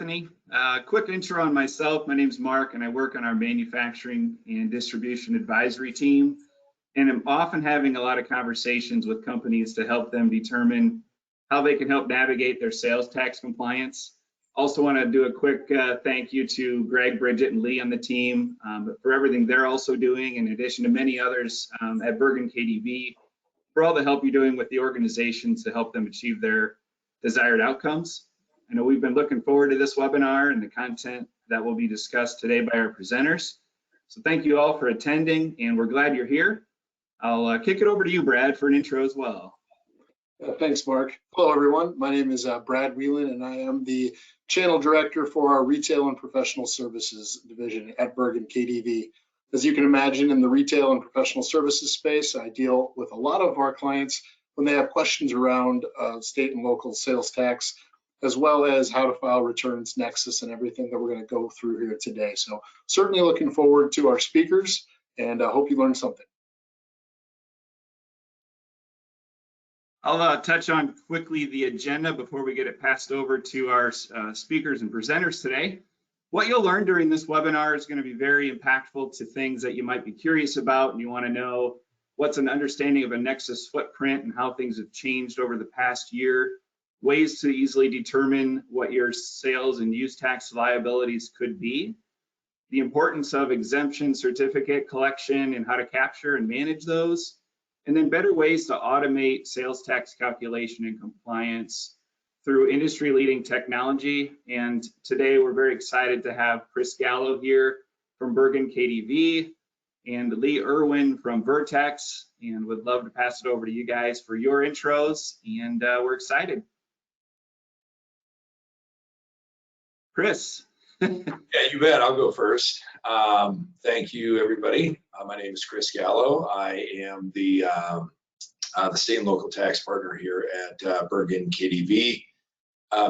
Anthony. Quick intro on myself. My name is Mark, and I work on our manufacturing and distribution advisory team. And I'm often having a lot of conversations with companies to help them determine how they can help navigate their sales tax compliance. Also want to do a quick thank you to Greg, Bridget, and Lee on the team for everything they're also doing, in addition to many others at Bergen KDV, for all the help you're doing with the organizations to help them achieve their desired outcomes. I know we've been looking forward to this webinar and the content that will be discussed today by our presenters. So thank you all for attending, and we're glad you're here. I'll kick it over to you, Brad, for an intro as well. Thanks, Mark. Hello, everyone. My name is Brad Whelan, and I am the Channel Director for our Retail and Professional Services Division at Bergen KDV. As you can imagine, in the retail and professional services space, I deal with a lot of our clients when they have questions around state and local sales tax, as well as how to file returns, Nexus, and everything that we're going to go through here today. So certainly looking forward to our speakers, and I hope you learned something. I'll touch on quickly the agenda before we get it passed over to our speakers and presenters today. What you'll learn during this webinar is going to be very impactful to things that you might be curious about, and you want to know what's an understanding of a Nexus footprint and how things have changed over the past year, ways to easily determine what your sales and use tax liabilities could be, the importance of exemption certificate collection and how to capture and manage those, and then better ways to automate sales tax calculation and compliance through industry-leading technology. And today we're very excited to have Chris Gallo here from Bergen KDV and Lee Irwin from Vertex, and would love to pass it over to you guys for your intros, and we're excited. Chris. Yeah, you bet. I'll go first. Thank you, everybody. My name is Chris Gallo. I am the state and local tax partner here at Bergen KDV.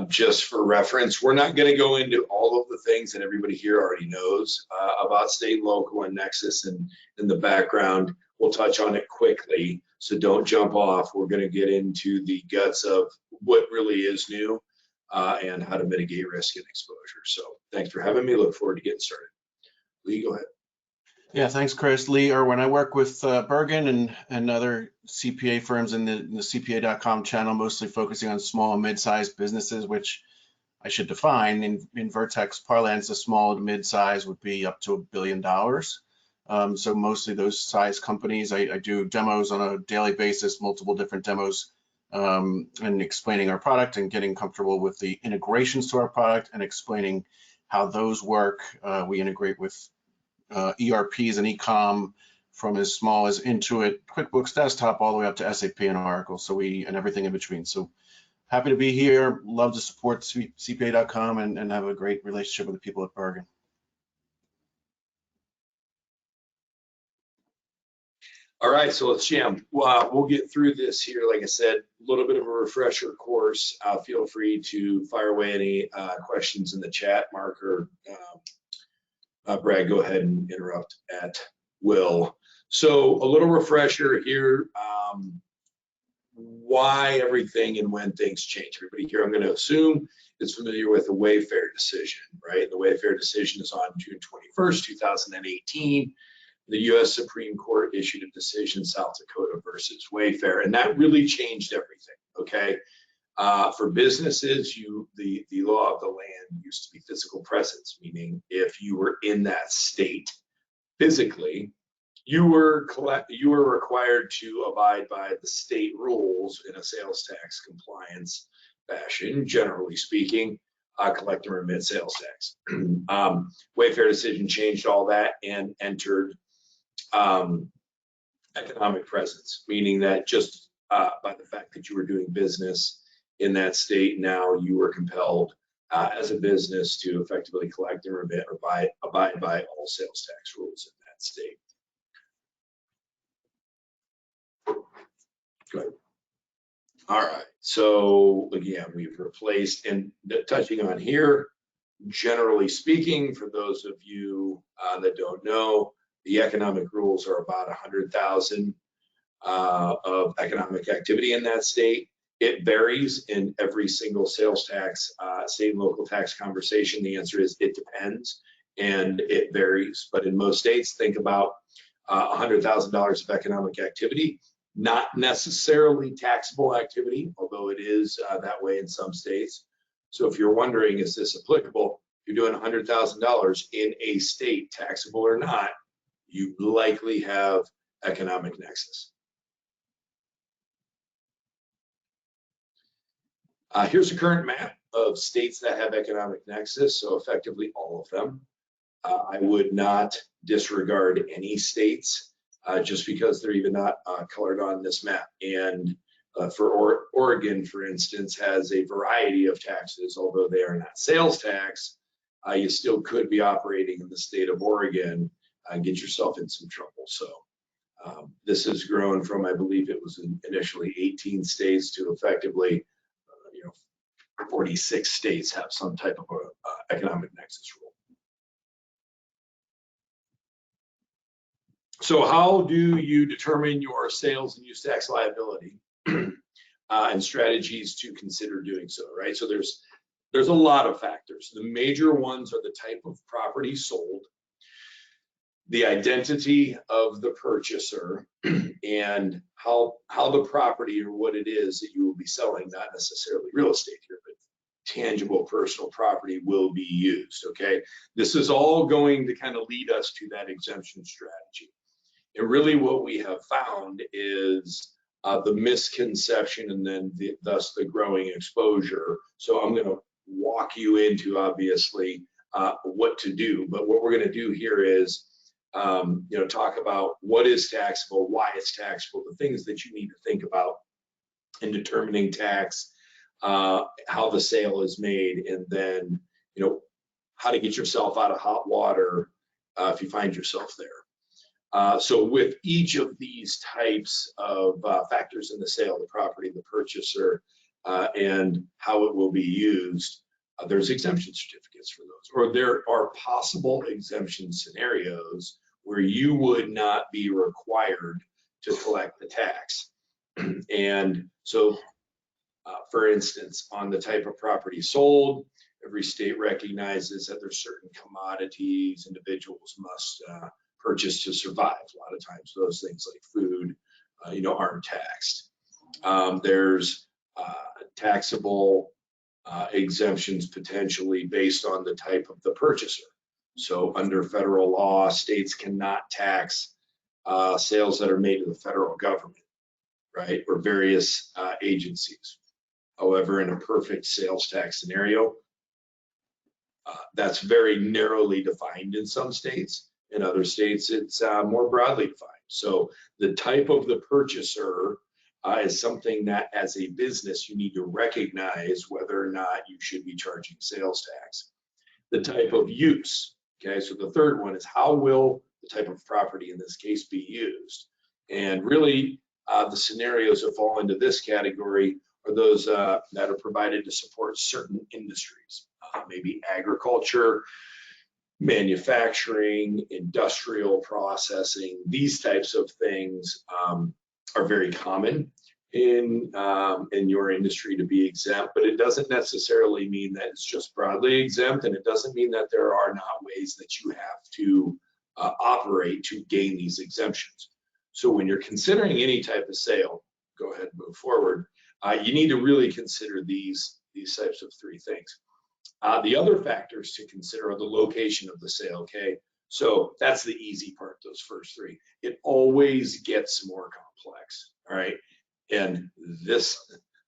Just for reference, we're not going to go into all of the things that everybody here already knows about state and local and Nexus and in the background. We'll touch on it quickly, so don't jump off. We're going to get into the guts of what really is new and how to mitigate risk and exposure. So thanks for having me. Look forward to getting started. Lee, go ahead. Yeah, thanks, Chris. Lee Irwin. I work with Bergen and other CPA firms in the CPA.com channel, mostly focusing on small and mid-sized businesses, which I should define. In Vertex parlance, a small to mid-size would be up to $1 billion. So mostly those size companies. I do demos on a daily basis, multiple different demos, and explaining our product and getting comfortable with the integrations to our product and explaining how those work. We integrate with ERPs and e-com from as small as Intuit, QuickBooks Desktop, all the way up to SAP and Oracle. And everything in between. So happy to be here. Love to support CPA.com and have a great relationship with the people at Bergen. All right, so let's jam. We'll get through this here. Like I said, a little bit of a refresher course. Feel free to fire away any questions in the chat. Mark or Brad, go ahead and interrupt at will. So a little refresher here, why everything and when things change. Everybody here, I'm going to assume, is familiar with the Wayfair decision, right? The Wayfair decision is on June 21st, 2018. The U.S. Supreme Court issued a decision, South Dakota versus Wayfair, and that really changed everything, okay? For businesses, the law of the land used to be physical presence, meaning if you were in that state physically, you were required to abide by the state rules in a sales tax compliance fashion, generally speaking, collect and remit sales tax. Wayfair decision changed all that and entered economic presence, meaning that just by the fact that you were doing business in that state, now you were compelled as a business to effectively collect and remit or abide by all sales tax rules in that state. Good. All right, so again, we've replaced, and touching on here, generally speaking, for those of you that don't know, the economic rules are about 100,000 of economic activity in that state. It varies in every single sales tax, state and local tax conversation. The answer is it depends and it varies. But in most states, think about $100,000 of economic activity, not necessarily taxable activity, although it is that way in some states. So if you're wondering, is this applicable? If you're doing $100,000 in a state, taxable or not, you likely have economic nexus. Here's a current map of states that have economic nexus, so effectively all of them. I would not disregard any states just because they're even not colored on this map. And for Oregon, for instance, has a variety of taxes, although they are not sales tax, you still could be operating in the state of Oregon and get yourself in some trouble. So this has grown from, I believe it was initially 18 states to effectively 46 states have some type of economic nexus rule. So how do you determine your sales and use tax liability and strategies to consider doing so, right? So there's a lot of factors. The major ones are the type of property sold, the identity of the purchaser, and how the property or what it is that you will be selling, not necessarily real estate here, but tangible personal property will be used, okay? This is all going to kind of lead us to that exemption strategy. And really what we have found is the misconception and then thus the growing exposure. So I'm gonna walk you into obviously what to do, but what we're gonna do here is talk about what is taxable, why it's taxable, the things that you need to think about in determining tax, how the sale is made, and then how to get yourself out of hot water if you find yourself there. So with each of these types of factors in the sale, the property, the purchaser, and how it will be used, there's exemption certificates for those, or there are possible exemption scenarios where you would not be required to collect the tax. And so, for instance, on the type of property sold, every state recognizes that there's certain commodities individuals must purchase to survive. A lot of times those things like food, aren't taxed. There's taxable exemptions potentially based on the type of the purchaser. So under federal law, states cannot tax sales that are made to the federal government, right, or various agencies. However, in a perfect sales tax scenario, that's very narrowly defined in some states. In other states, it's more broadly defined. So the type of the purchaser is something that as a business, you need to recognize whether or not you should be charging sales tax. The type of use, okay? So the third one is how will the type of property in this case be used? And really the scenarios that fall into this category are those that are provided to support certain industries, maybe agriculture, manufacturing, industrial processing. These types of things are very common in your industry to be exempt, but it doesn't necessarily mean that it's just broadly exempt, and it doesn't mean that there are not ways that you have to operate to gain these exemptions. So when you're considering any type of sale, go ahead and move forward, you need to really consider these types of three things. The other factors to consider are the location of the sale, okay? So that's the easy part, those first three. It always gets more complex, all right? And this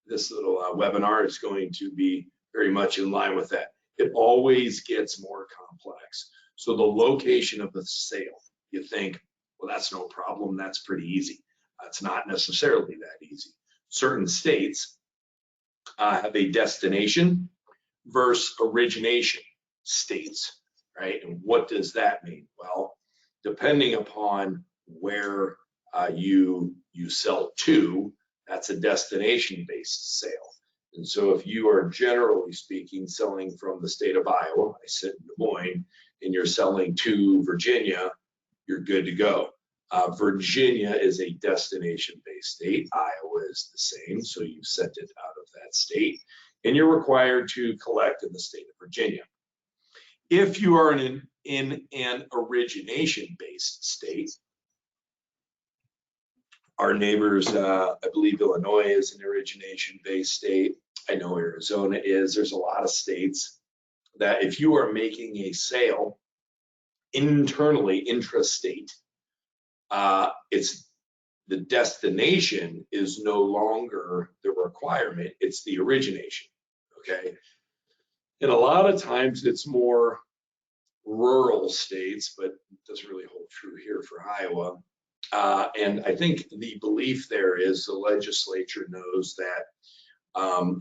little webinar is going to be very much in line with that. It always gets more complex. So the location of the sale, you think, well, that's no problem, that's pretty easy. It's not necessarily that easy. Certain states have a destination versus origination states, right? And what does that mean? Well, depending upon where you sell to, that's a destination-based sale. And so if you are generally speaking selling from the state of Iowa, I sit in Des Moines, and you're selling to Virginia, you're good to go. Virginia is a destination-based state. Iowa is the same, so you sent it out of that state, and you're required to collect in the state of Virginia. If you are in an origination-based state, our neighbors, I believe Illinois is an origination-based state. I know Arizona is. There's a lot of states that if you are making a sale internally, intrastate, it's the destination is no longer the requirement, it's the origination, okay? And a lot of times it's more rural states, but it doesn't really hold true here for Iowa. And I think the belief there is the legislature knows that,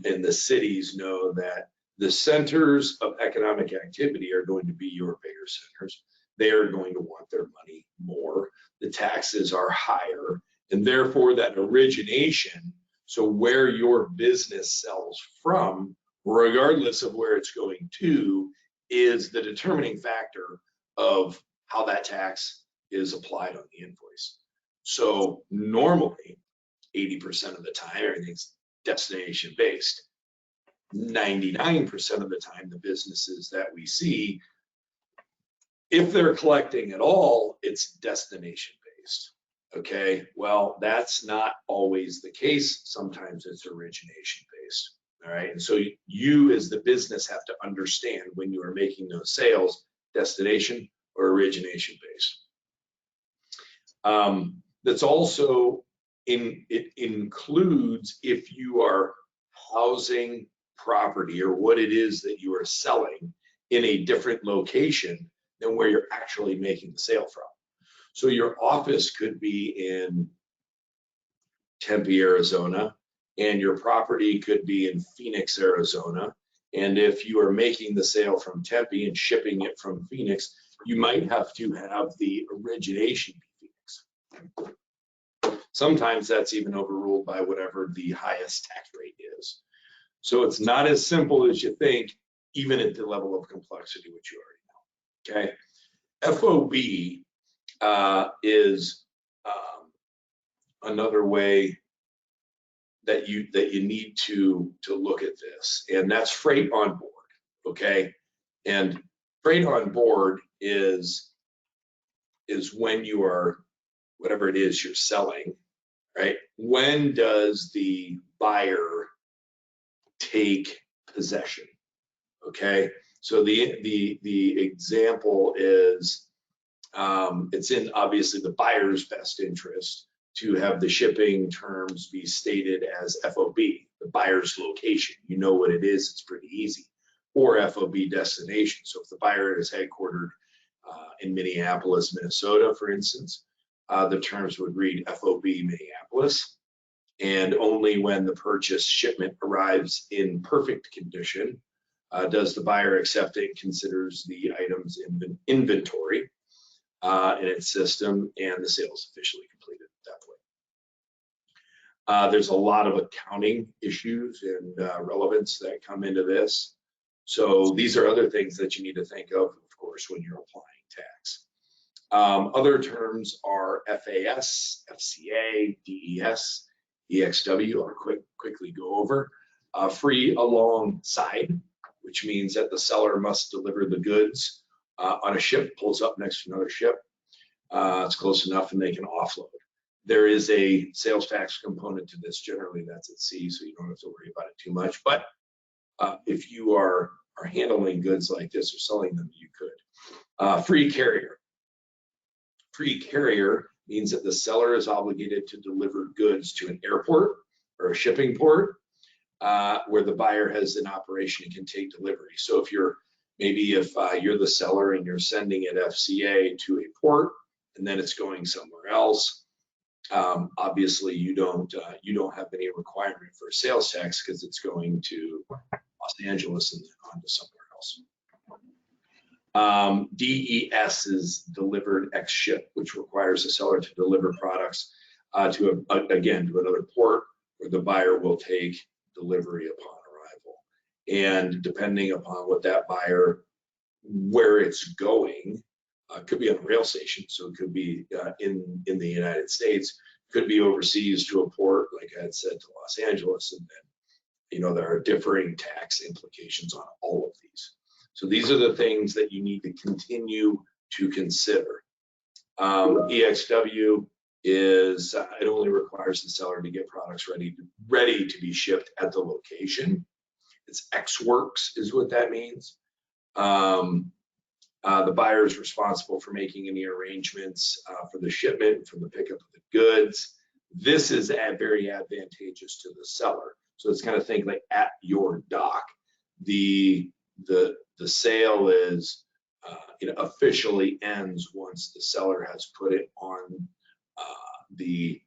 and the cities know that the centers of economic activity are going to be your bigger centers. They are going to want their money more. The taxes are higher, and therefore that origination, so where your business sells from, regardless of where it's going to, is the determining factor of how that tax is applied on the invoice. So normally, 80% of the time, everything's destination based. 99% of the time, the businesses that we see, if they're collecting at all, it's destination based. Okay, well, that's not always the case. Sometimes it's origination based. All right, and so you as the business have to understand when you are making those sales, destination or origination based. That's also it includes if you are housing property or what it is that you are selling in a different location than where you're actually making the sale from. So your office could be in Tempe, Arizona, and your property could be in Phoenix, Arizona. And if you are making the sale from Tempe and shipping it from Phoenix, you might have to have the origination be Phoenix. Sometimes that's even overruled by whatever the highest tax rate is. So it's not as simple as you think, even at the level of complexity, which you already know. Okay, FOB is another way that you need to look at this, and that's freight on board. Okay, and freight on board is when you are, whatever it is you're selling, right? When does the buyer take possession? Okay, so the example is it's in obviously the buyer's best interest to have the shipping terms be stated as FOB, the buyer's location. You know what it is, it's pretty easy. Or FOB destination. So if the buyer is headquartered in Minneapolis, Minnesota, for instance, the terms would read FOB Minneapolis. And only when the purchase shipment arrives in perfect condition does the buyer accept it, considers the items in inventory in its system, and the sale is officially completed at that point. There's a lot of accounting issues and relevance that come into this. So these are other things that you need to think of course, when you're applying tax. Other terms are FAS, FCA, DES, EXW, I'll quickly go over. Free alongside, which means that the seller must deliver the goods on a ship, pulls up next to another ship. It's close enough and they can offload. There is a sales tax component to this. Generally, that's at sea, so you don't have to worry about it too much. But if you are handling goods like this or selling them, you could. Free carrier. Free carrier means that the seller is obligated to deliver goods to an airport or a shipping port where the buyer has an operation and can take delivery. So if you're you're the seller and you're sending it FCA to a port and then it's going somewhere else, obviously you don't have any requirement for a sales tax because it's going to Los Angeles and then on to somewhere else. DES is delivered ex ship, which requires the seller to deliver products to another port where the buyer will take delivery upon arrival. And depending upon what that buyer, where it's going, Could be on a rail station, so it could be in the United States, could be overseas to a port, like I had said, to Los Angeles, and then there are differing tax implications on all of these. So these are the things that you need to continue to consider. EXW is it only requires the seller to get products ready to be shipped at the location. It's Ex Works is what that means. The buyer is responsible for making any arrangements for the shipment, for the pickup of the goods. This is very advantageous to the seller. So it's kind of think like at your dock. The sale is officially ends once the seller has put it on the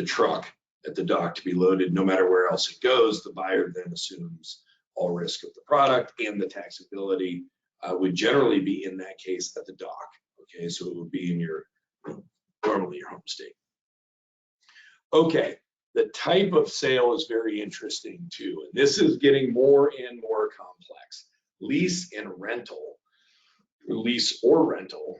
truck at the dock to be loaded. No matter where else it goes, the buyer then assumes all risk of the product, and the taxability would generally be in that case at the dock. Okay, so it would be in your normally your home state. Okay, the type of sale is very interesting too, and this is getting more and more complex. Lease and rental, lease or rental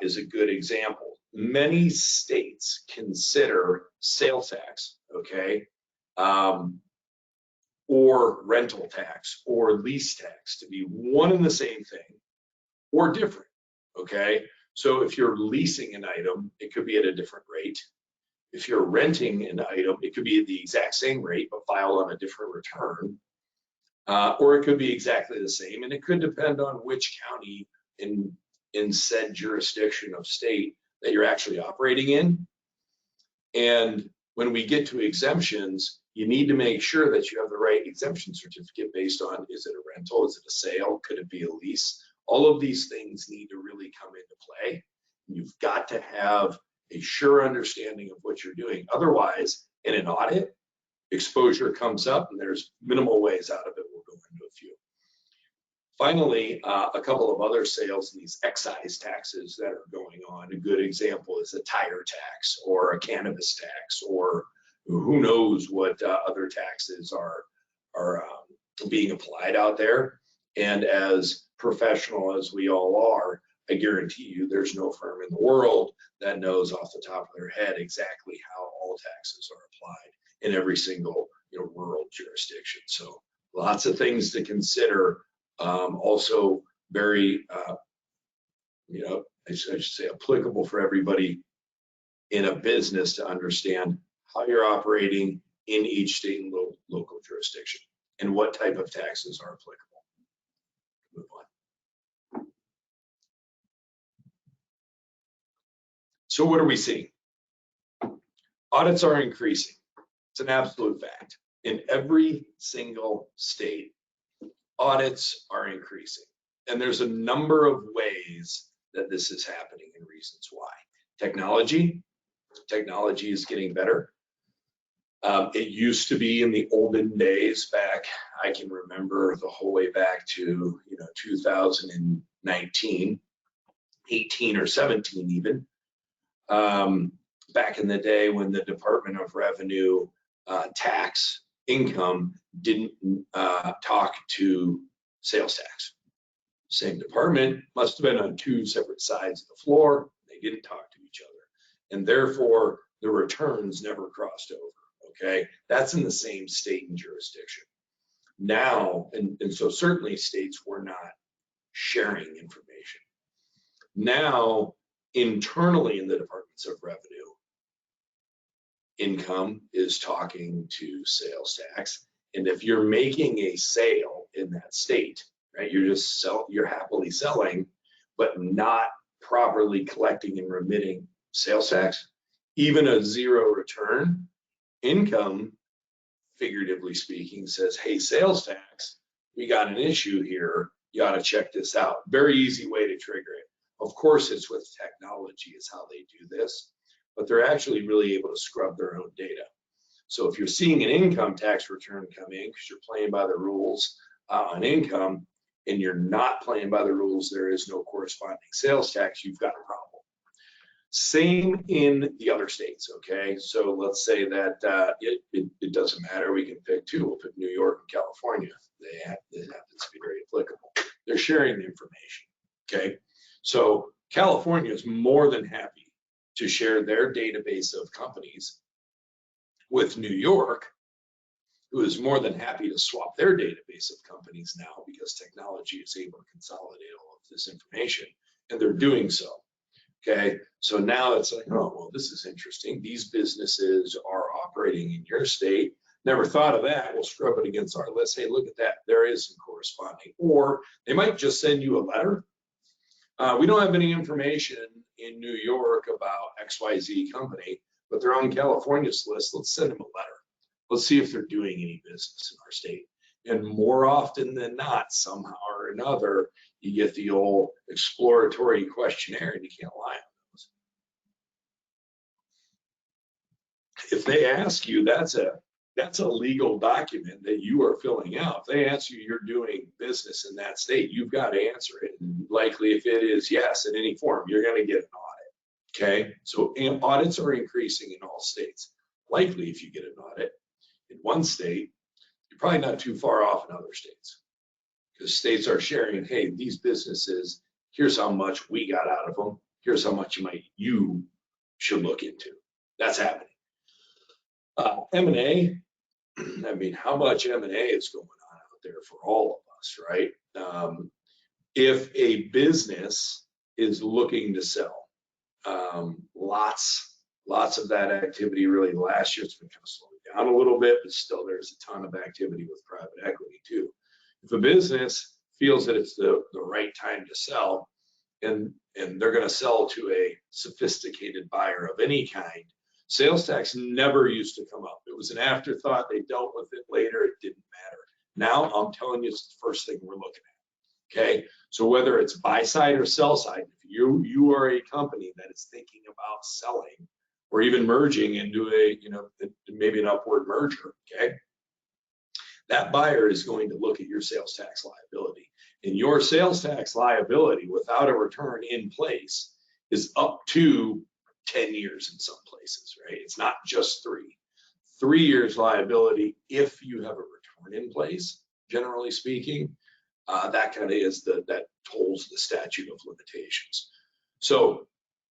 is a good example. Many states consider sales tax, okay, or rental tax or lease tax to be one and the same thing or different, okay? So if you're leasing an item, it could be at a different rate. If you're renting an item, it could be at the exact same rate, but filed on a different return. Or it could be exactly the same, and it could depend on which county in said jurisdiction of state that you're actually operating in. And when we get to exemptions, you need to make sure that you have the right exemption certificate based on, is it a rental, is it a sale, could it be a lease? All of these things need to really come into play. You've got to have a sure understanding of what you're doing. Otherwise, in an audit, exposure comes up and there's minimal ways out of it. We'll go into a few. Finally, a couple of other sales, these excise taxes that are going on. A good example is a tire tax or a cannabis tax, or who knows what other taxes are being applied out there. And as professional as we all are, I guarantee you there's no firm in the world that knows off the top of their head exactly how all taxes are applied in every single rural jurisdiction. So lots of things to consider. Also very, I should say applicable for everybody in a business to understand how you're operating in each state and local jurisdiction and what type of taxes are applicable. Move on. So what are we seeing? Audits are increasing. It's an absolute fact. In every single state, audits are increasing. And there's a number of ways that this is happening and reasons why. Technology is getting better. It used to be in the olden days back, I can remember the whole way back to 2019, 18 or 17 even. Back in the day when the Department of Revenue tax income didn't talk to sales tax. Same department, must have been on two separate sides of the floor. They didn't talk to each other. And therefore, the returns never crossed over, okay? That's in the same state and jurisdiction. Now, and so certainly states were not sharing information. Now, internally in the Departments of Revenue, income is talking to sales tax. And if you're making a sale in that state, right, you're happily selling, but not properly collecting and remitting sales tax, even a zero return, income, figuratively speaking, says, hey, sales tax, we got an issue here. You ought to check this out. Very easy way to trigger it. Of course, it's with technology is how they do this, but they're actually really able to scrub their own data. So if you're seeing an income tax return come in because you're playing by the rules on income and you're not playing by the rules, there is no corresponding sales tax, you've got a problem. Same in the other states, okay? So let's say that it doesn't matter, we can pick two, we'll pick New York and California. It happens to be very applicable. They're sharing the information, okay? So California is more than happy to share their database of companies with New York, who is more than happy to swap their database of companies now because technology is able to consolidate all of this information, and they're doing so. Okay, so now it's like, oh, well, this is interesting. These businesses are operating in your state. Never thought of that. We'll scrub it against our list. Hey, look at that. There is some corresponding. Or they might just send you a letter. We don't have any information in New York about XYZ company, but they're on California's list. Let's send them a letter. Let's see if they're doing any business in our state. And more often than not, somehow or another, you get the old exploratory questionnaire, and you can't lie on those. If they ask you, that's a legal document that you are filling out. If they ask you, you're doing business in that state, you've got to answer it. And likely, if it is yes in any form, you're going to get an audit. Okay, so audits are increasing in all states. Likely, if you get an audit in one state, you're probably not too far off in other states, because states are sharing, hey, these businesses, here's how much we got out of them. Here's how much you should look into. That's happening. M&A, I mean, how much M&A is going on out there for all of us, right? If a business is looking to sell, lots of that activity really last year. It's been kind of slowing down a little bit, but still there's a ton of activity with private equity too. If a business feels that it's the right time to sell, and they're going to sell to a sophisticated buyer of any kind, sales tax never used to come up. It was an afterthought. They dealt with it later. It didn't matter. Now I'm telling you, it's the first thing we're looking at. Okay, so whether it's buy side or sell side, if you are a company that is thinking about selling or even merging into maybe an upward merger, okay, that buyer is going to look at your sales tax liability. And your sales tax liability without a return in place is up to 10 years in some places, right? It's not just 3. 3 years liability if you have a return in place, generally speaking. That kind of is that tolls the statute of limitations. So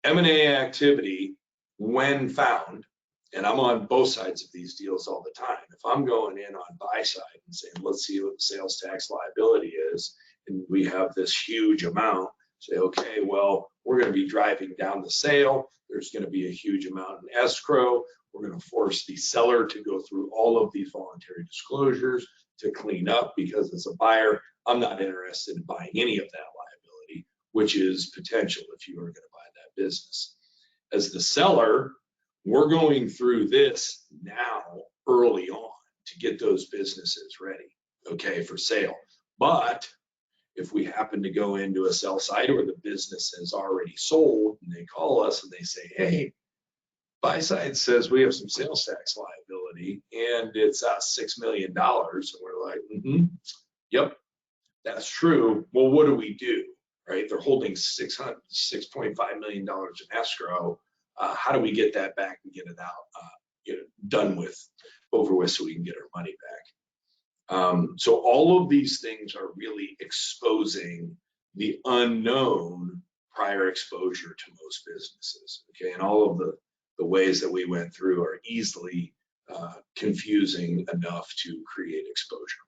M&A activity, when found, and I'm on both sides of these deals all the time. If I'm going in on buy side and saying, let's see what the sales tax liability is, and we have this huge amount, say, okay, well, we're going to be driving down the sale. There's going to be a huge amount in escrow. We're going to force the seller to go through all of these voluntary disclosures to clean up, because as a buyer, I'm not interested in buying any of that liability, which is potential if you are going to buy that business. As the seller, we're going through this now early on to get those businesses ready, okay, for sale. But if we happen to go into a sell side where the business has already sold and they call us and they say, hey, buy side says we have some sales tax liability and it's $6 million. And we're like, yep, that's true. Well, what do we do, right? They're holding $6.5 million in escrow. How do we get that back and get it out, done with, over with, so we can get our money back? So all of these things are really exposing the unknown prior exposure to most businesses, okay? And all of the ways that we went through are easily confusing enough to create exposure.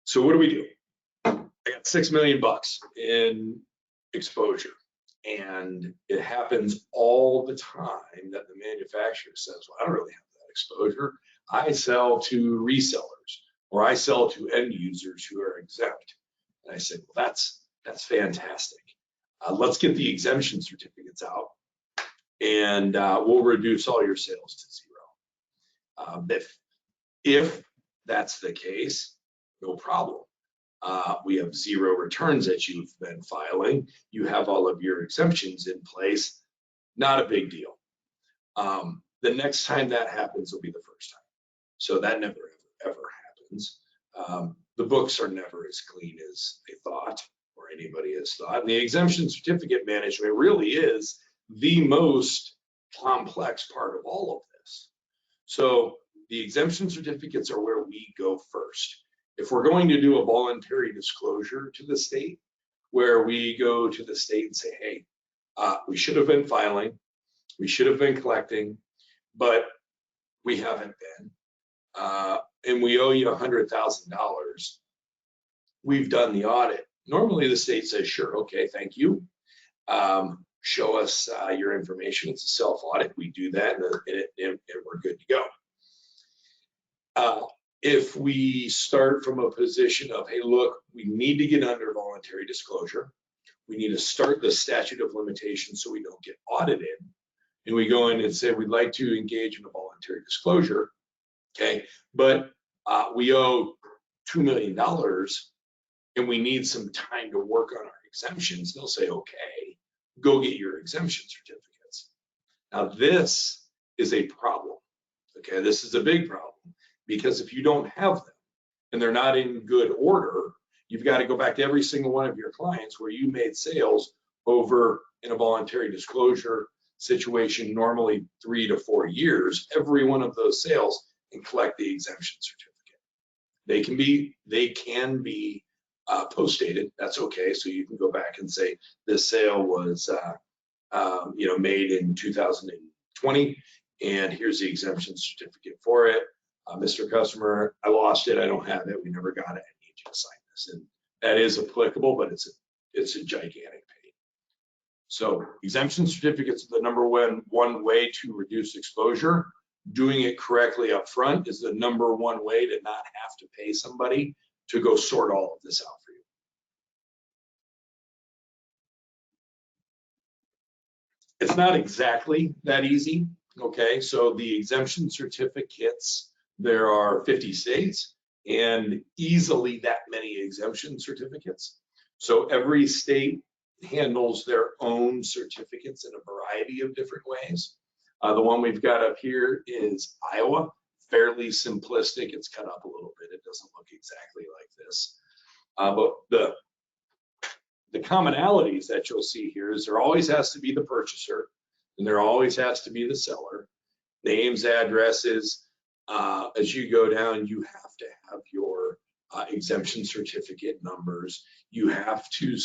So what do we do? I got $6 million in exposure, and it happens all the time that the manufacturer says, well, I don't really have that exposure. I sell to resellers, or I sell to end users who are exempt. And I said, well, that's fantastic. Let's get the exemption certificates out, and we'll reduce all your sales to 0. If that's the case, no problem. We have 0 returns that you've been filing. You have all of your exemptions in place. Not a big deal. The next time that happens will be the first time. So that never, ever happens. The books are never as clean as they thought, or anybody has thought. And the exemption certificate management really is the most complex part of all of this. So the exemption certificates are where we go first. If we're going to do a voluntary disclosure to the state, where we go to the state and say, hey, we should have been filing, we should have been collecting, but we haven't been, and we owe you $100,000. We've done the audit. Normally the state says, sure, okay, thank you. Show us your information. It's a self-audit. We do that and we're good to go. If we start from a position of, hey, look, we need to get under voluntary disclosure. We need to start the statute of limitations so we don't get audited. And we go in and say, we'd like to engage in a voluntary disclosure, okay? But we owe $2 million and we need some time to work on our exemptions. They'll say, okay, go get your exemption certificates. Now this is a problem, okay? This is a big problem because if you don't have them and they're not in good order, you've got to go back to every single one of your clients where you made sales over in a voluntary disclosure situation, normally 3 to 4 years, every one of those sales, and collect the exemption certificate. They can be post-dated. That's okay. So you can go back and say this sale was made in 2020, and here's the exemption certificate for it. Mr. Customer, I lost it. I don't have it. We never got it. I need you to sign this. And that is applicable, but it's a gigantic pain. So exemption certificates are the number one way to reduce exposure. Doing it correctly up front is the number one way to not have to pay somebody to go sort all of this out for you. It's not exactly that easy, okay? So the exemption certificates, there are 50 states and easily that many exemption certificates. So every state handles their own certificates in a variety of different ways. The one we've got up here is Iowa, fairly simplistic. It's cut up a little bit. It doesn't look exactly like this. But the commonalities that you'll see here is there always has to be the purchaser and there always has to be the seller. Names, addresses, as you go down, you have to have your exemption certificate numbers. You have to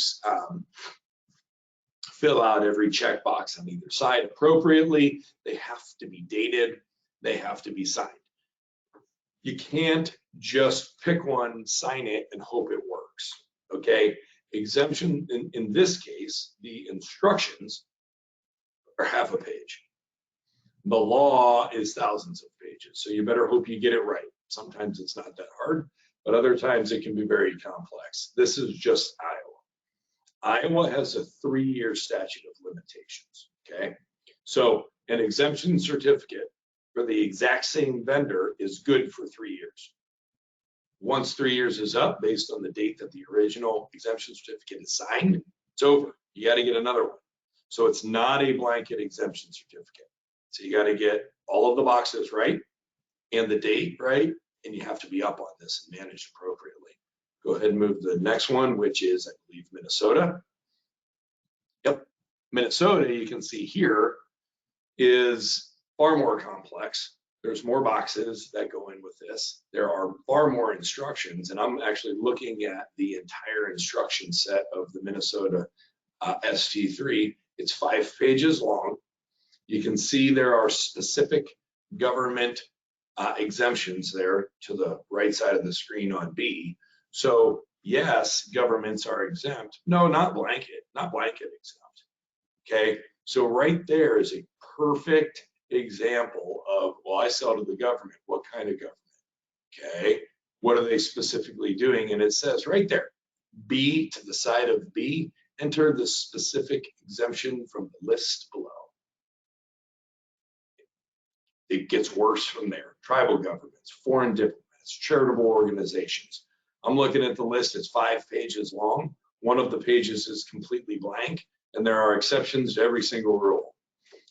fill out every checkbox on either side appropriately. They have to be dated. They have to be signed. You can't just pick one, sign it, and hope it works, okay? Exemption, in this case, the instructions are half a page. The law is thousands of pages, so you better hope you get it right. Sometimes it's not that hard, but other times it can be very complex. This is just Iowa. Iowa has a 3-year statute of limitations, okay? So an exemption certificate for the exact same vendor is good for 3 years. Once 3 years is up, based on the date that the original exemption certificate is signed, it's over. You got to get another one. So it's not a blanket exemption certificate. So you got to get all of the boxes right and the date right, and you have to be up on this and managed appropriately. Go ahead and move to the next one, which is, I believe, Minnesota. Yep, Minnesota, you can see here, is far more complex. There's more boxes that go in with this. There are far more instructions, and I'm actually looking at the entire instruction set of the Minnesota ST3. It's 5 pages long. You can see there are specific government exemptions there to the right side of the screen on B. So yes, governments are exempt. No, not blanket exempt. Okay, so right there is a perfect example of, well, I sell to the government. What kind of government? Okay, what are they specifically doing? And it says right there, B, to the side of B, enter the specific exemption from the list below. It gets worse from there. Tribal governments, foreign diplomats, charitable organizations. I'm looking at the list, it's 5 pages long. One of the pages is completely blank, and there are exceptions to every single rule.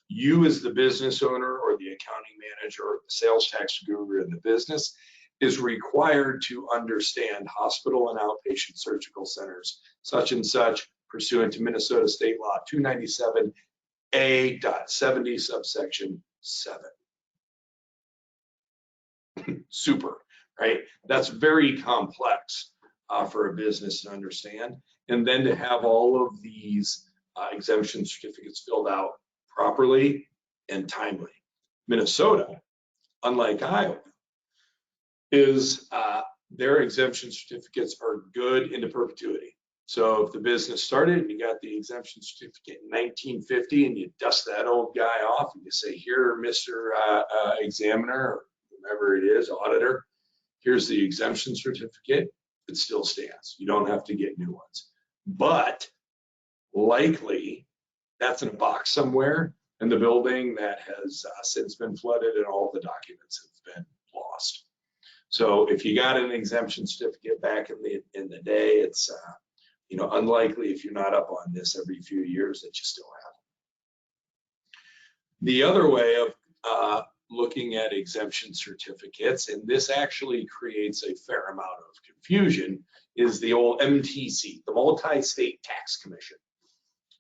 You as the business owner or the accounting manager or the sales tax guru in the business is required to understand hospital and outpatient surgical centers, such and such, pursuant to Minnesota State Law 297A.70 subsection 7. Super. right? That's very complex for a business to understand. And then to have all of these exemption certificates filled out properly and timely. Minnesota, unlike Iowa, is their exemption certificates are good into perpetuity. So if the business started and you got the exemption certificate in 1950 and you dust that old guy off and you say, here, Mr. Examiner, or whomever it is, auditor, here's the exemption certificate, it still stands. You don't have to get new ones. But likely that's in a box somewhere in the building that has since been flooded and all the documents have been lost. So if you got an exemption certificate back in the day, it's unlikely, if you're not up on this every few years, that you still have it. The other way of looking at exemption certificates, and this actually creates a fair amount of confusion, is the old MTC, the Multi-State Tax Commission.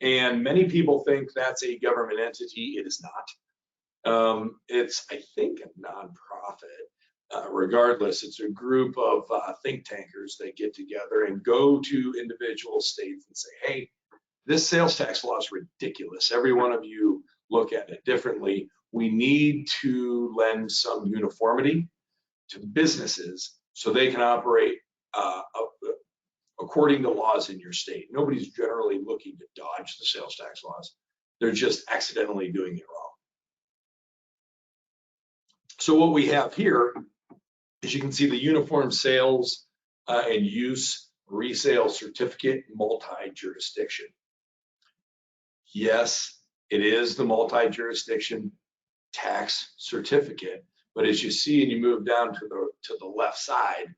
And many people think that's a government entity. It is not. It's, I think, a nonprofit. Regardless, it's a group of think tankers that get together and go to individual states and say, hey, this sales tax law is ridiculous. Every one of you look at it differently. We need to lend some uniformity to businesses so they can operate according to laws in your state. Nobody's generally looking to dodge the sales tax laws. They're just accidentally doing it wrong. So what we have here, as you can see, the Uniform Sales and Use Resale Certificate multi-jurisdiction. Yes, it is the multi-jurisdiction tax certificate, but as you see and you move down to the left side,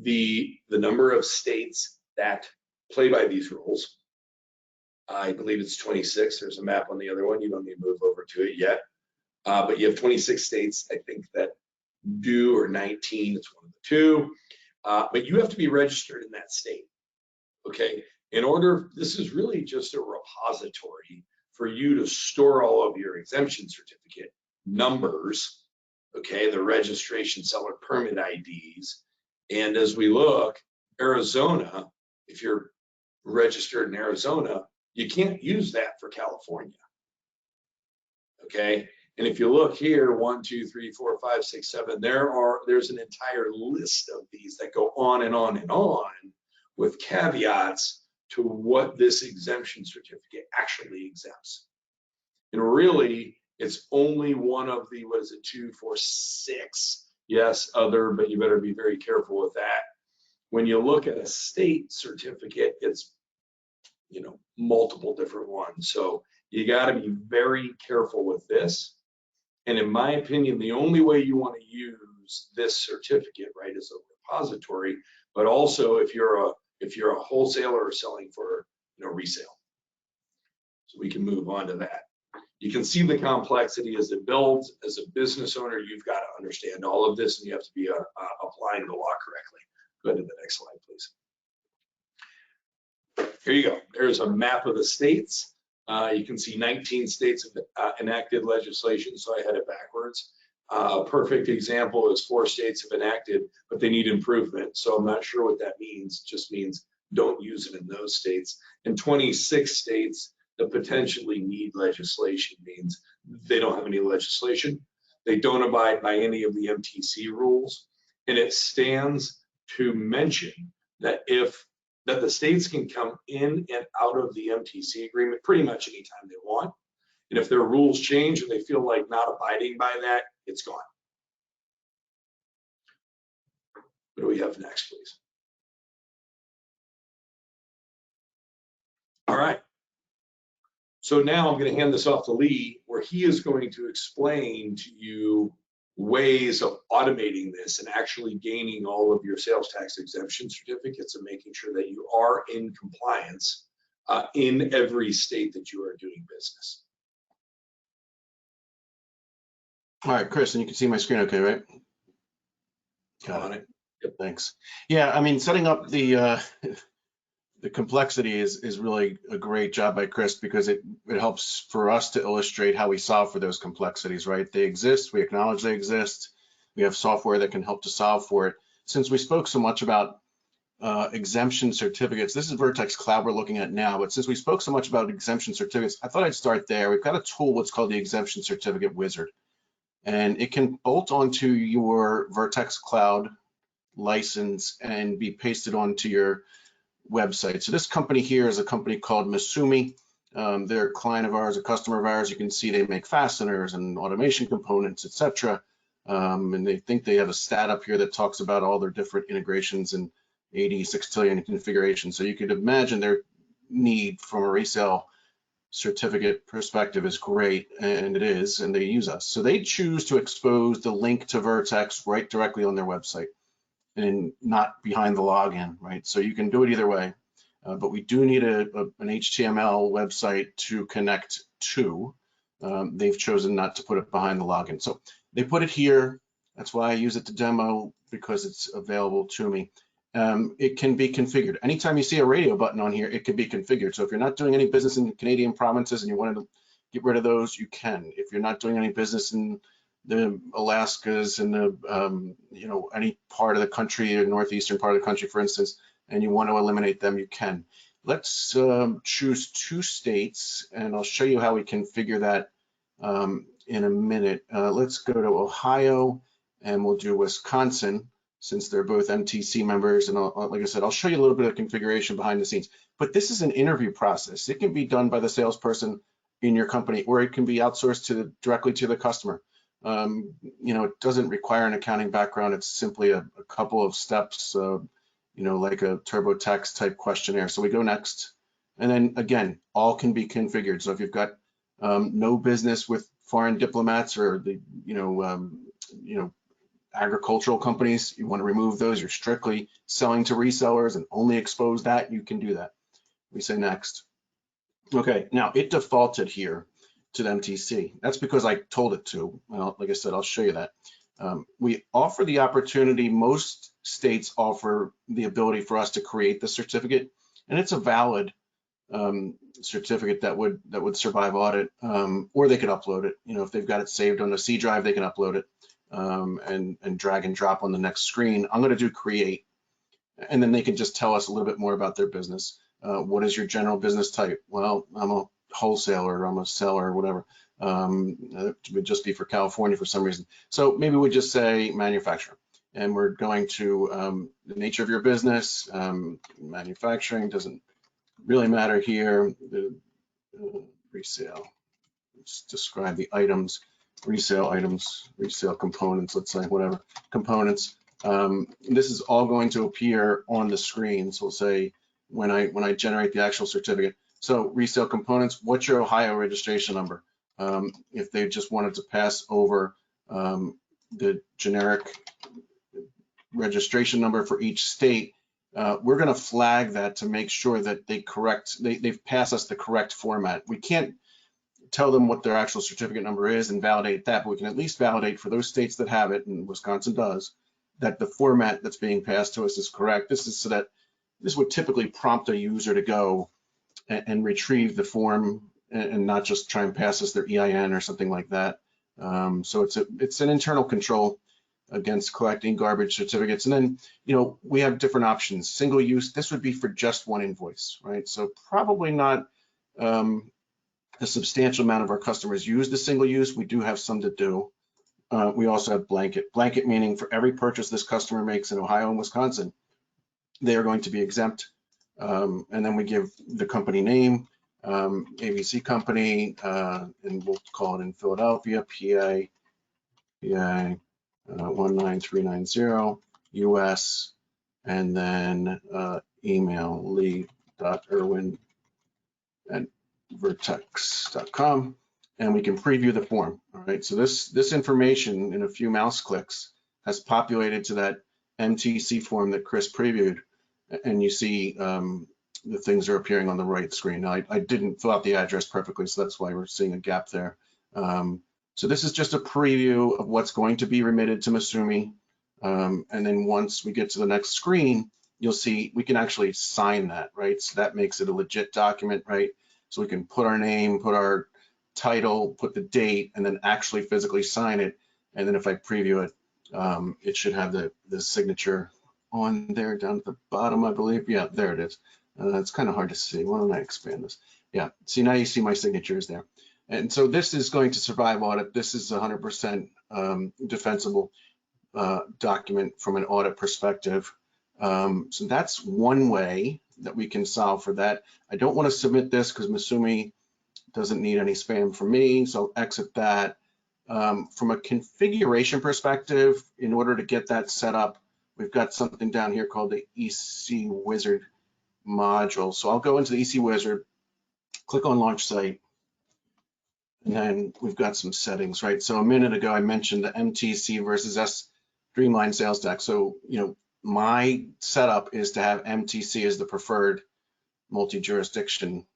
the number of states that play by these rules, I believe it's 26. There's a map on the other one. You don't need to move over to it yet. But you have 26 states, I think, that do, or 19, it's one of the two. But you have to be registered in that state, okay? This is really just a repository for you to store all of your exemption certificate numbers, okay? The registration seller permit IDs. And as we look, Arizona, if you're registered in Arizona, you can't use that for California, okay? And if you look here, 1, 2, 3, 4, 5, 6, 7, there's an entire list of these that go on and on and on with caveats to what this exemption certificate actually exempts. And really, it's only one of the, 2, 4, 6, yes, other, but you better be very careful with that. When you look at a state certificate, it's, multiple different ones. So you got to be very careful with this. And in my opinion, the only way you want to use this certificate, right, is a repository, but also if you're a wholesaler or selling for resale. So we can move on to that. You can see the complexity as it builds. As a business owner, you've got to understand all of this, and you have to be applying the law correctly. Go to the next slide, please. Here you go. There's a map of the states. You can see 19 states have enacted legislation, so I had it backwards. A perfect example is 4 states have enacted, but they need improvement. So I'm not sure what that means. It just means don't use it in those states. And 26 states that potentially need legislation means they don't have any legislation. They don't abide by any of the MTC rules. And it stands to mention that that the states can come in and out of the MTC agreement pretty much anytime they want. And if their rules change and they feel like not abiding by that, it's gone. What do we have next, please? All right. So now I'm going to hand this off to Lee, where he is going to explain to you ways of automating this and actually gaining all of your sales tax exemption certificates and making sure that you are in compliance in every state that you are doing business. All right, Chris, and you can see my screen okay, right? Got it. Yep. Thanks. Yeah, I mean, setting up the complexity is really a great job by Chris, because it helps for us to illustrate how we solve for those complexities, right? They exist, we acknowledge they exist. We have software that can help to solve for it. Since we spoke so much about exemption certificates, this is Vertex Cloud we're looking at now, but since we spoke so much about exemption certificates, I thought I'd start there. We've got a tool, what's called the Exemption Certificate Wizard, and it can bolt onto your Vertex Cloud license and be pasted onto your website. So this company here is a company called Masumi. They're a client of ours, a customer of ours. You can see they make fasteners and automation components, etc. And they think they have a stat up here that talks about all their different integrations and 86 trillion configurations. So you could imagine their need from a resale certificate perspective is great, and it is, and they use us. So they choose to expose the link to Vertex right directly on their website and not behind the login, right? So you can do it either way, but we do need an HTML website to connect to. They've chosen not to put it behind the login. So they put it here. That's why I use it to demo, because it's available to me. It can be configured. Anytime you see a radio button on here, it can be configured. So if you're not doing any business in Canadian provinces and you wanted to get rid of those, you can. If you're not doing any business in the Alaskas and the, any part of the country, or northeastern part of the country, for instance, and you want to eliminate them, you can. Let's choose 2 states, and I'll show you how we configure that in a minute. Let's go to Ohio, and we'll do Wisconsin, since they're both MTC members. And like I said, I'll show you a little bit of configuration behind the scenes. But this is an interview process. It can be done by the salesperson in your company, or it can be outsourced directly to the customer. It doesn't require an accounting background. It's simply a couple of steps, like a TurboTax type questionnaire. So we go next. And then again, all can be configured. So if you've got no business with foreign diplomats or the, agricultural companies, you want to remove those, you're strictly selling to resellers and only expose that, you can do that. We say next. Okay, now it defaulted here to the MTC. That's because I told it to. Well, like I said, I'll show you that. We offer the opportunity, most states offer the ability for us to create the certificate, and it's a valid certificate that would survive audit, or they could upload it. If they've got it saved on a C drive, they can upload it and drag and drop on the next screen. I'm going to do create, and then they can just tell us a little bit more about their business. What is your general business type? Well, I'm a wholesaler, I'm a seller, or whatever. It would just be for California for some reason. So maybe we just say manufacturer, and we're going to the nature of your business. Manufacturing doesn't really matter here. The resale. Let's describe the items, resale items, resale components, let's say, whatever, components. This is all going to appear on the screen. So we'll say when I generate the actual certificate. So resale components, what's your Ohio registration number? If they just wanted to pass over the generic registration number for each state, we're going to flag that to make sure that they've passed us the correct format. We can't tell them what their actual certificate number is and validate that, but we can at least validate for those states that have it, and Wisconsin does, that the format that's being passed to us is correct. This is so that this would typically prompt a user to go and retrieve the form and not just try and pass us their EIN or something like that. So it's an internal control against collecting garbage certificates. And then, we have different options. Single use, this would be for just one invoice, right? So probably not a substantial amount of our customers use the single use. We do have some that do. We also have blanket. Blanket meaning for every purchase this customer makes in Ohio and Wisconsin, they are going to be exempt. And then we give the company name, ABC company, and we'll call it in Philadelphia, PA 19390, US, and then email lee.irwin@vertex.com, and we can preview the form. All right, so this information in a few mouse clicks has populated to that MTC form that Chris previewed, and you see the things are appearing on the right screen. Now, I didn't fill out the address perfectly, so that's why we're seeing a gap there. So this is just a preview of what's going to be remitted to Masumi. And then once we get to the next screen, you'll see we can actually sign that, right? So that makes it a legit document, right? So we can put our name, put our title, put the date, and then actually physically sign it. And then if I preview it, it should have the signature on there down at the bottom, I believe. Yeah, there it is. It's kind of hard to see. Why don't I expand this? Yeah, see, now you see my signatures there. And so this is going to survive audit. This is 100% defensible document from an audit perspective. So that's one way that we can solve for that. I don't want to submit this because Masumi doesn't need any spam from me, so I'll exit that. From a configuration perspective, in order to get that set up, we've got something down here called the EC Wizard module. So I'll go into the EC Wizard, click on Launch Site, and then we've got some settings, right? So a minute ago, I mentioned the MTC versus S Streamline Sales Tax. So, my setup is to have MTC as the preferred multi-jurisdiction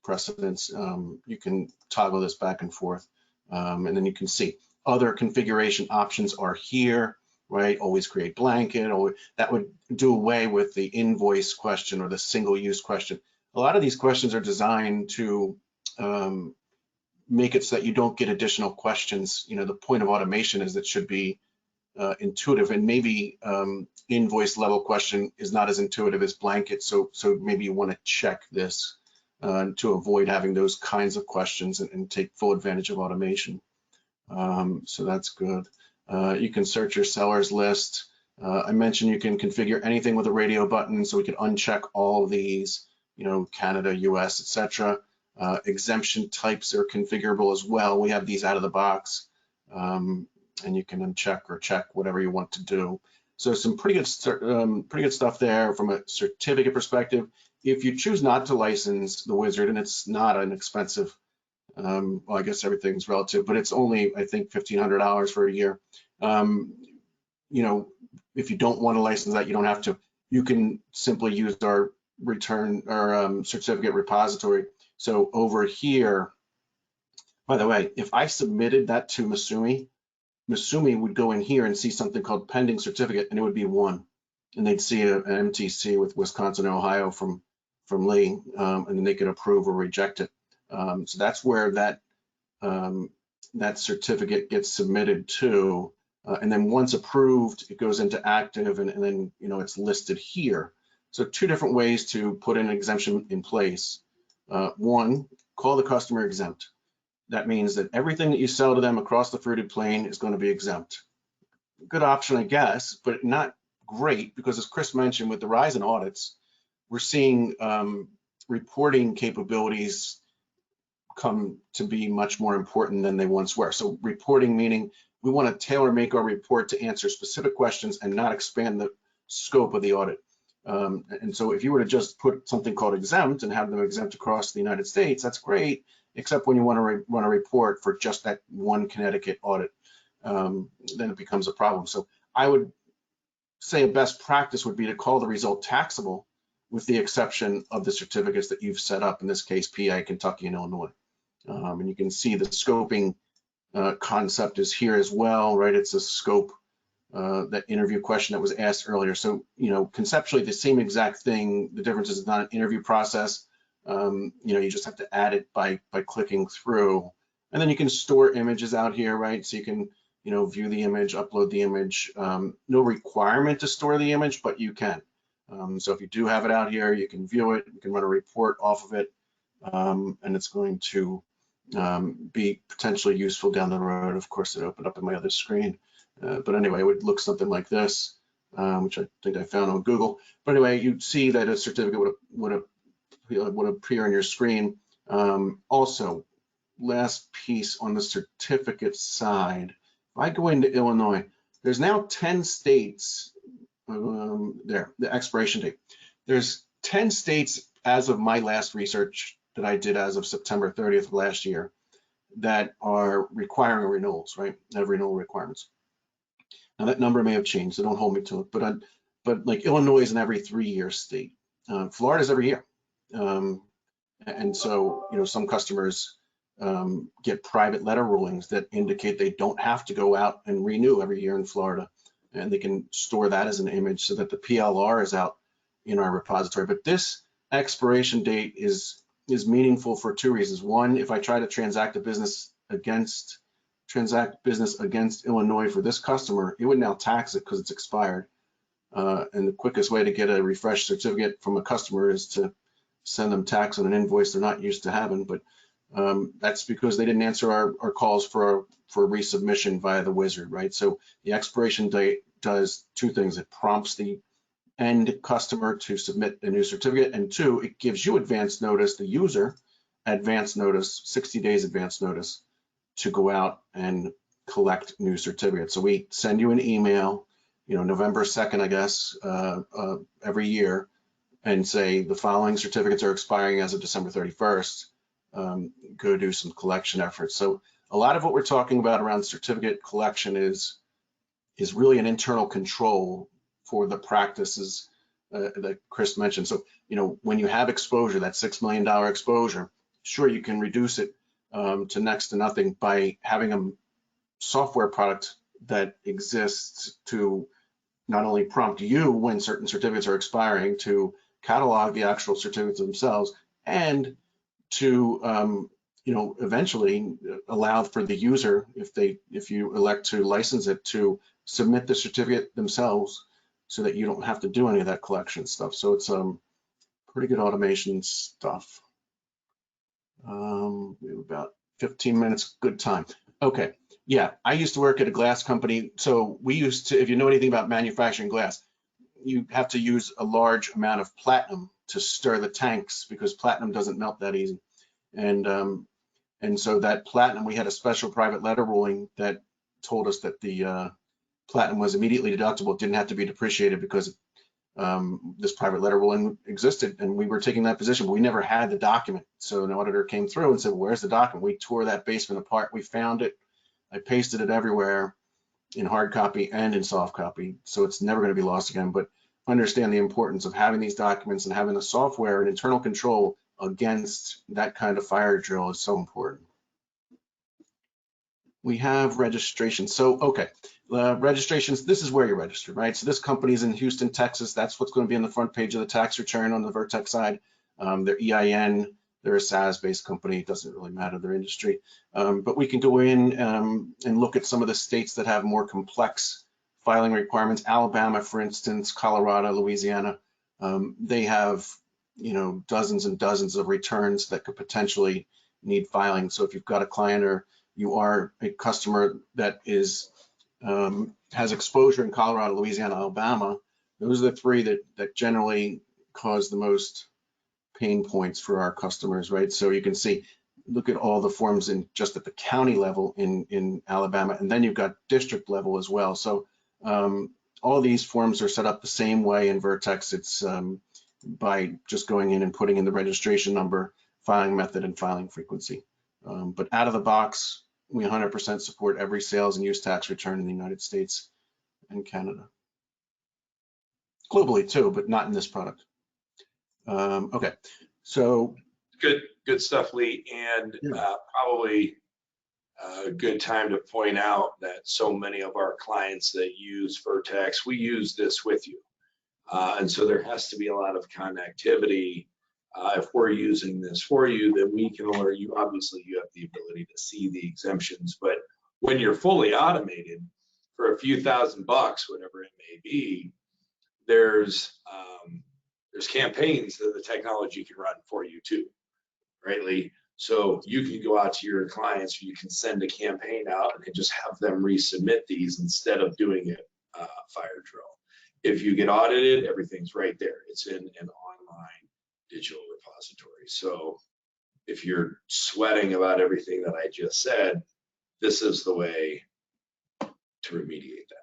precedence. You can toggle this back and forth, and then you can see other configuration options are here, right? Always create blanket, or that would do away with the invoice question or the single use question. A lot of these questions are designed to make it so that you don't get additional questions. The point of automation is it should be intuitive, and maybe invoice level question is not as intuitive as blanket. So maybe you want to check this to avoid having those kinds of questions and take full advantage of automation. So that's good. You can search your sellers list. I mentioned you can configure anything with a radio button, so we could uncheck all of these, Canada, US, etc. Exemption types are configurable as well. We have these out of the box, and you can uncheck or check whatever you want to do. So some pretty good stuff there from a certificate perspective. If you choose not to license the Wizard, and it's not an expensive, well, I guess everything's relative, but it's only, I think, $1,500 for a year. If you don't want to license that, you don't have to. You can simply use our return or certificate repository. So over here, by the way, if I submitted that to Masumi would go in here and see something called pending certificate, and it would be 1. And they'd see an MTC with Wisconsin and Ohio from Lee, and then they could approve or reject it. So that's where that certificate gets submitted to. And then once approved, it goes into active, and then it's listed here. So 2 different ways to put an exemption in place. 1, call the customer exempt. That means that everything that you sell to them across the fruited plain is going to be exempt. Good option, I guess, but not great, because as Chris mentioned, with the rise in audits, we're seeing reporting capabilities come to be much more important than they once were. So reporting meaning we want to tailor make our report to answer specific questions and not expand the scope of the audit. And so if you were to just put something called exempt and have them exempt across the United States, that's great, except when you want to run a report for just that one Connecticut audit, then it becomes a problem. So I would say a best practice would be to call the result taxable, with the exception of the certificates that you've set up, in this case, PA, Kentucky, and Illinois. And you can see the scoping concept is here as well, right? It's a scope, that interview question that was asked earlier. So, conceptually the same exact thing. The difference is not an interview process. You just have to add it by clicking through. And then you can store images out here, right? So you can, view the image, upload the image. No requirement to store the image, but you can. So if you do have it out here, you can view it, you can run a report off of it, and it's going to be potentially useful down the road. Of course, it opened up in my other screen. But anyway, it would look something like this, which I think I found on Google. But anyway, you'd see that a certificate would appear on your screen. Also, last piece on the certificate side, if I go into Illinois, there's now 10 states, there, the expiration date. There's 10 states as of my last research that I did as of September 30th of last year that are requiring renewals, right? Have renewal requirements. Now that number may have changed, so don't hold me to it, but like Illinois is an every 3-year state. Florida's every year. And so, some customers get private letter rulings that indicate they don't have to go out and renew every year in Florida, and they can store that as an image so that the PLR is out in our repository. But this expiration date is meaningful for 2 reasons. One, if I try to transact a business against transact business against Illinois for this customer, it would now tax it because it's expired. And the quickest way to get a refreshed certificate from a customer is to send them tax on an invoice they're not used to having. But that's because they didn't answer our calls for resubmission via the wizard, right? So the expiration date does two things. It prompts the end customer to submit a new certificate, and two, it gives you advance notice, the user advance notice, 60 days advance notice to go out and collect new certificates. So we send you an email, November 2nd, I guess, every year, and say the following certificates are expiring as of December 31st. Go do some collection efforts. So a lot of what we're talking about around certificate collection is really an internal control for the practices that Chris mentioned. So, when you have exposure, that $6 million exposure, sure, you can reduce it to next to nothing by having a software product that exists to not only prompt you when certain certificates are expiring, to catalog the actual certificates themselves, and to eventually allow for the user, if you elect to license it, to submit the certificate themselves so that you don't have to do any of that collection stuff. So it's pretty good automation stuff. We have about 15 minutes, good time. Okay, yeah, I used to work at a glass company. So we used to, if you know anything about manufacturing glass, you have to use a large amount of platinum to stir the tanks because platinum doesn't melt that easy. And so that platinum, we had a special private letter ruling that told us that the platinum was immediately deductible. It didn't have to be depreciated because this private letter ruling existed, and we were taking that position, but we never had the document. So an auditor came through and said, well, where's the document? We tore that basement apart. We found it. I pasted it everywhere in hard copy and in soft copy. So it's never going to be lost again. But understand the importance of having these documents and having the software and internal control against that kind of fire drill is so important. We have registration. So, okay, registrations, this is where you're registered, right? So this company is in Houston, Texas. That's what's going to be on the front page of the tax return on the Vertex side. Their EIN, they're a SaaS-based company. It doesn't really matter their industry. But we can go in and look at some of the states that have more complex filing requirements. Alabama, for instance, Colorado, Louisiana, they have dozens and dozens of returns that could potentially need filing. So if you've got a client or you are a customer that has exposure in Colorado, Louisiana, Alabama, those are the three that generally cause the most pain points for our customers, right? So you can see, look at all the forms in just at the county level in Alabama, and then you've got district level as well. So all these forms are set up the same way in Vertex. It's by just going in and putting in the registration number, filing method, and filing frequency. But out of the box, we 100% support every sales and use tax return in the United States and Canada. Globally too, but not in this product. Okay, so. Good stuff, Lee. And probably a good time to point out that so many of our clients that use Vertex, we use this with you. And so there has to be a lot of connectivity. If we're using this for you, then we can alert you. Obviously, you have the ability to see the exemptions, but when you're fully automated for a few $1,000, whatever it may be, there's campaigns that the technology can run for you too, right, Lee? So you can go out to your clients, or you can send a campaign out and just have them resubmit these instead of doing it fire drill. If you get audited, everything's right there. It's in an online digital repository. So if you're sweating about everything that I just said, this is the way to remediate that.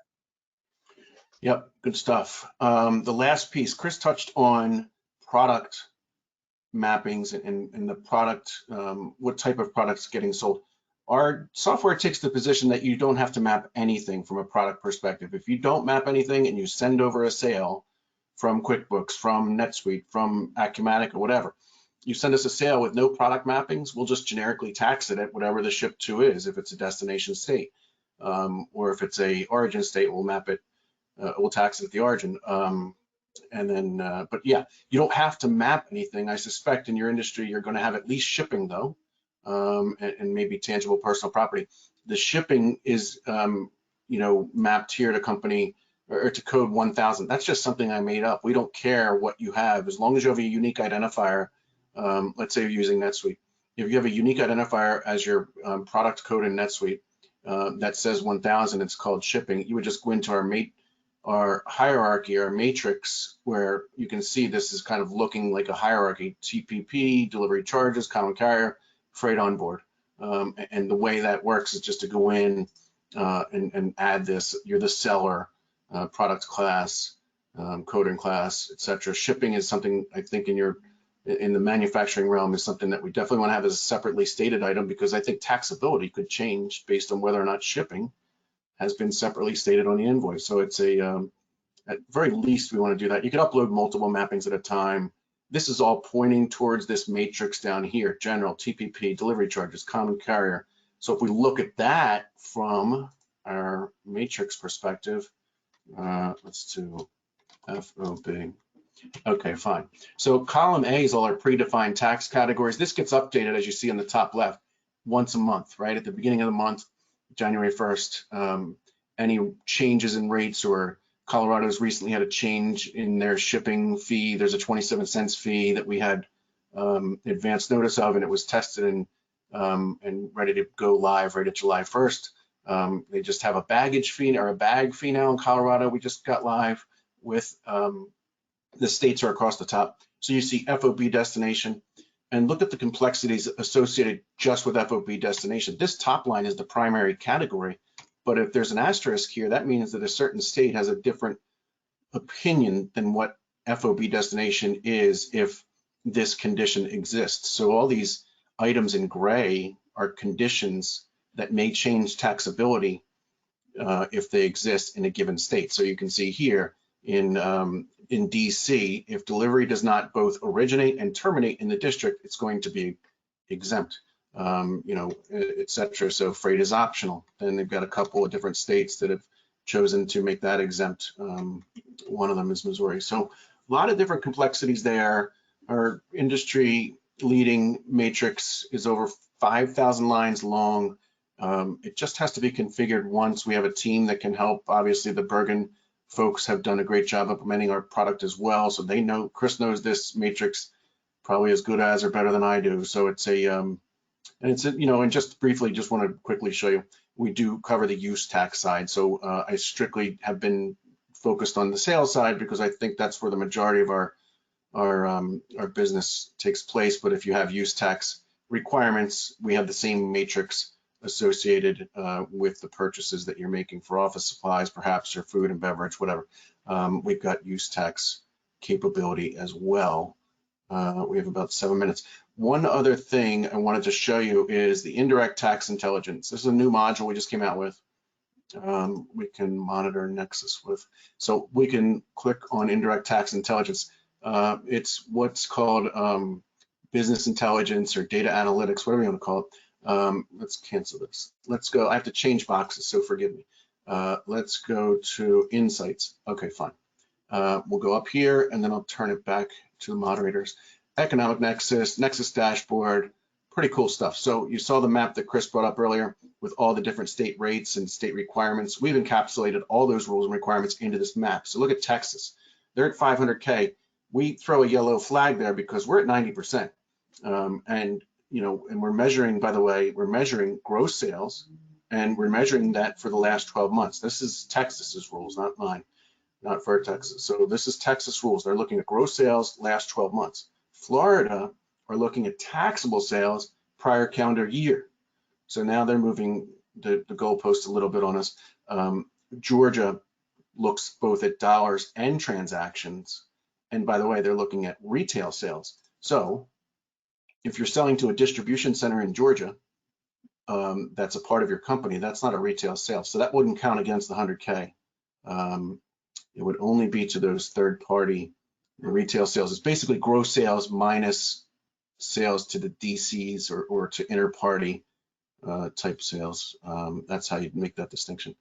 Yep, good stuff. The last piece, Chris touched on product mappings and the product, what type of products getting sold. Our software takes the position that you don't have to map anything from a product perspective. If you don't map anything and you send over a sale from QuickBooks, from NetSuite, from Acumatic, or whatever, you send us a sale with no product mappings, we'll just generically tax it at whatever the ship to is. If it's a destination state, or if it's a origin state, we'll map it, we'll tax it at the origin. And then, but yeah, you don't have to map anything. I suspect in your industry, you're going to have at least shipping though, and maybe tangible personal property. The shipping is, mapped here to company or to code 1000. That's just something I made up. We don't care what you have as long as you have a unique identifier. Let's say you're using NetSuite. If you have a unique identifier as your product code in NetSuite that says 1000, it's called shipping. You would just go into our hierarchy, our matrix, where you can see this is kind of looking like a hierarchy: TPP, delivery charges, common carrier, freight on board. And the way that works is just to go in and add this. You're the seller, product class, coding class, etc. Shipping is something I think in the manufacturing realm is something that we definitely want to have as a separately stated item, because I think taxability could change based on whether or not shipping has been separately stated on the invoice. So it's at very least we want to do that. You can upload multiple mappings at a time. This is all pointing towards this matrix down here: general, TPP, delivery charges, common carrier. So if we look at that from our matrix perspective, let's do FOB. Okay, fine. So column A is all our predefined tax categories. This gets updated, as you see on the top left, once a month, right? At the beginning of the month, January 1st, any changes in rates, or Colorado's recently had a change in their shipping fee. There's a 27 cents fee that we had advance notice of, and it was tested and ready to go live right at July 1st. They just have a baggage fee or a bag fee now in Colorado. We just got live with the states are across the top. So you see FOB destination, and look at the complexities associated just with FOB destination. This top line is the primary category, but if there's an asterisk here, that means that a certain state has a different opinion than what FOB destination is if this condition exists. So all these items in gray are conditions that may change taxability if they exist in a given state. So you can see here in DC, if delivery does not both originate and terminate in the district, it's going to be exempt, et cetera. So freight is optional. Then they've got a couple of different states that have chosen to make that exempt. One of them is Missouri. So a lot of different complexities there. Our industry leading matrix is over 5,000 lines long. It just has to be configured once. We have a team that can help. Obviously, the Bergen folks have done a great job implementing our product as well. So they know, Chris knows this matrix probably as good as or better than I do. So it's and just briefly, just want to quickly show you, we do cover the use tax side. So I strictly have been focused on the sales side because I think that's where the majority of our business takes place. But if you have use tax requirements, we have the same matrix associated with the purchases that you're making for office supplies, perhaps, or food and beverage, whatever. We've got use tax capability as well. We have about 7 minutes. One other thing I wanted to show you is the indirect tax intelligence. This is a new module we just came out with. We can monitor Nexus with. So we can click on indirect tax intelligence. It's what's called business intelligence or data analytics, whatever you want to call it. Let's cancel this. Let's go. I have to change boxes, so forgive me. Let's go to insights. Okay, fine. We'll go up here and then I'll turn it back to the moderators. Economic Nexus, Nexus dashboard, pretty cool stuff. So you saw the map that Chris brought up earlier with all the different state rates and state requirements. We've encapsulated all those rules and requirements into this map. So look at Texas. They're at 500K. We throw a yellow flag there because we're at 90%. And we're measuring, by the way, we're measuring gross sales, and we're measuring that for the last 12 months. This is Texas's rules, not mine, not for Texas. So this is Texas rules. They're looking at gross sales last 12 months. Florida are looking at taxable sales prior calendar year. So now they're moving the goalpost a little bit on us. Georgia looks both at dollars and transactions. And by the way, they're looking at retail sales. So if you're selling to a distribution center in Georgia, that's a part of your company, that's not a retail sale. So that wouldn't count against the 100K. It would only be to those third-party retail sales. It's basically gross sales minus sales to the DCs or to inter-party type sales. That's how you make that distinction.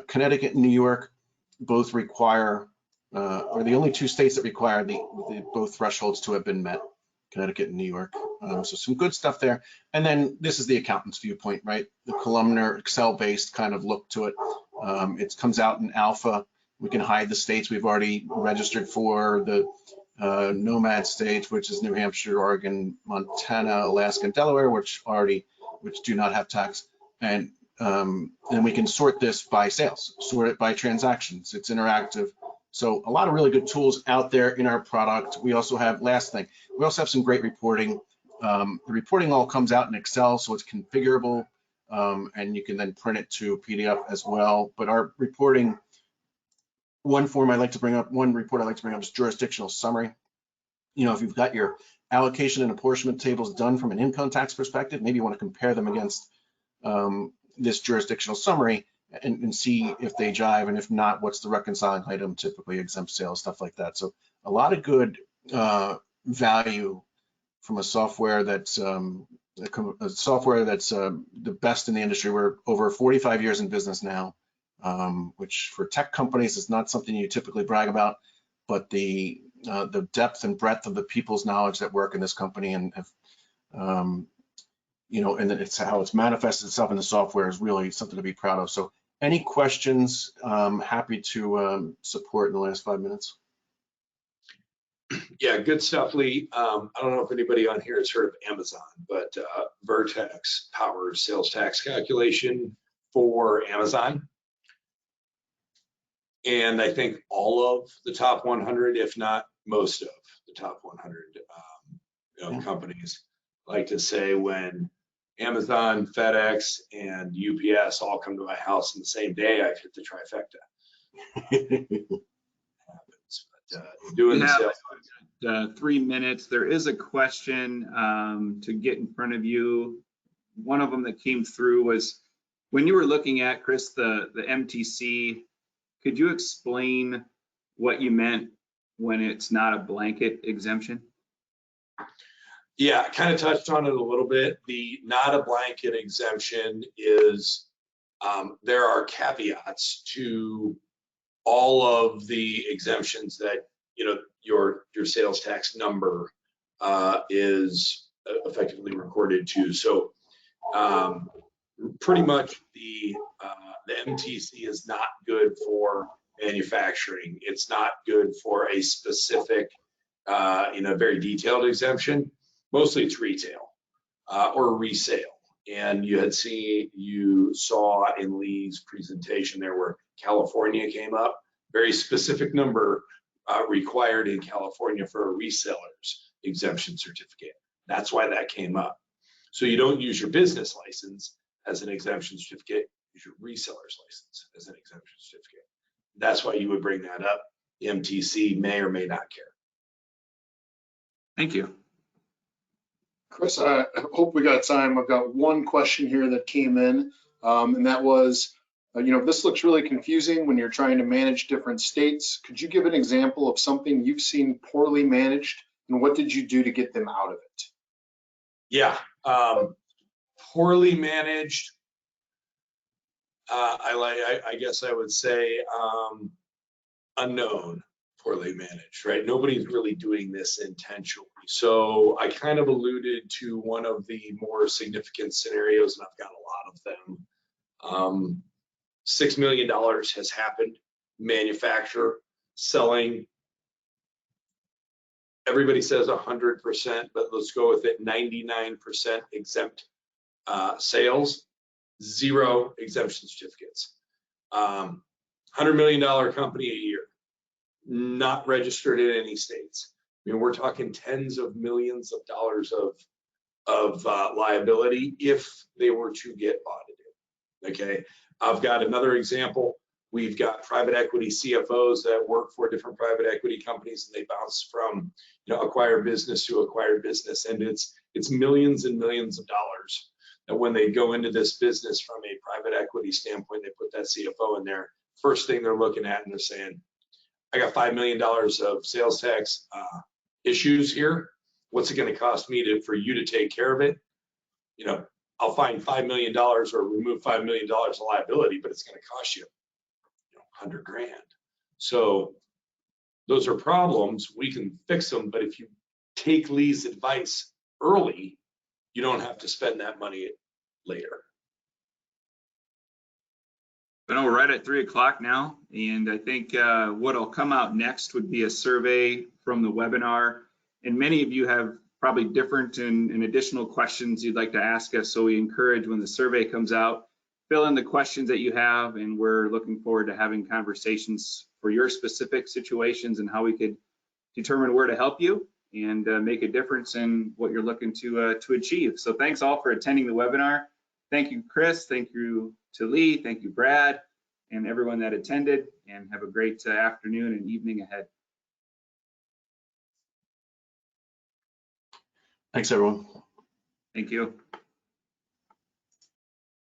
Connecticut and New York both require, are the only two states that require both thresholds to have been met. Connecticut and New York. So some good stuff there. And then this is the accountant's viewpoint, right? The columnar Excel-based kind of look to it. It comes out in alpha. We can hide the states we've already registered for, the nomad states, which is New Hampshire, Oregon, Montana, Alaska, and Delaware, which do not have tax. And we can sort this by sales, sort it by transactions. It's interactive. So a lot of really good tools out there in our product. We also have, last thing, we also have some great reporting. The reporting all comes out in Excel, so it's configurable, and you can then print it to PDF as well. But our reporting, one report I like to bring up is jurisdictional summary. You know, if you've got your allocation and apportionment tables done from an income tax perspective, maybe you want to compare them against this jurisdictional summary and see if they jive, and if not, what's the reconciling item, typically exempt sales, stuff like that. So a lot of good value from a software that's the best in the industry. We're over 45 years in business now, which for tech companies is not something you typically brag about, but the depth and breadth of the people's knowledge that work in this company and have, you know, and it's how it's manifested itself in the software is really something to be proud of. So any questions? Happy to support in the last 5 minutes. Yeah, good stuff, Lee. I don't know if anybody on here has heard of Amazon, but Vertex powers sales tax calculation for Amazon. And I think all of the top 100, if not most of the top 100 companies like to say, when Amazon, FedEx, and UPS all come to my house in the same day, I've hit the trifecta. Happens, but doing the sales. 3 minutes. There is a question to get in front of you. One of them that came through was, when you were looking at, Chris, the MTC, could you explain what you meant when it's not a blanket exemption? Yeah, I kind of touched on it a little bit. The not a blanket exemption is there are caveats to all of the exemptions that, you know, your sales tax number is effectively recorded to. So pretty much the MTC is not good for manufacturing. It's not good for a specific, very detailed exemption. Mostly it's retail or resale. And you saw in Lee's presentation there where California came up, very specific number required in California for a reseller's exemption certificate. That's why that came up. So you don't use your business license as an exemption certificate, use your reseller's license as an exemption certificate. That's why you would bring that up. The MTC may or may not care. Thank you. Chris, I hope we got time. I've got one question here that came in, and that was, this looks really confusing when you're trying to manage different states. Could you give an example of something you've seen poorly managed, and what did you do to get them out of it? Yeah, poorly managed. I guess I would say unknown, poorly managed, right? Nobody's really doing this intentionally. So I kind of alluded to one of the more significant scenarios, and I've got a lot of them. $6 million has happened. Manufacturer selling, everybody says 100%, but let's go with it, 99% exempt sales, 0 exemption certificates. $100 million company a year, not registered in any states. I mean, we're talking tens of millions of dollars of liability if they were to get audited. Okay, I've got another example. We've got private equity CFOs that work for different private equity companies, and they bounce from acquired business to acquired business, and it's millions and millions of dollars. And when they go into this business from a private equity standpoint, they put that CFO in there. First thing they're looking at, and they're saying, I got $5 million of sales tax issues here. What's it going to cost me for you to take care of it? I'll find $5 million or remove $5 million of liability, but it's going to cost you, 100 grand. So those are problems. We can fix them, but if you take Lee's advice early, you don't have to spend that money later. I know we're right at 3 o'clock now, and I think what'll come out next would be a survey from the webinar. And many of you have probably different and additional questions you'd like to ask us. So we encourage when the survey comes out, fill in the questions that you have, and we're looking forward to having conversations for your specific situations and how we could determine where to help you and make a difference in what you're looking to achieve. So thanks all for attending the webinar. Thank you, Chris. Thank you to Lee. Thank you, Brad, and everyone that attended, and have a great afternoon and evening ahead. Thanks, everyone. Thank you.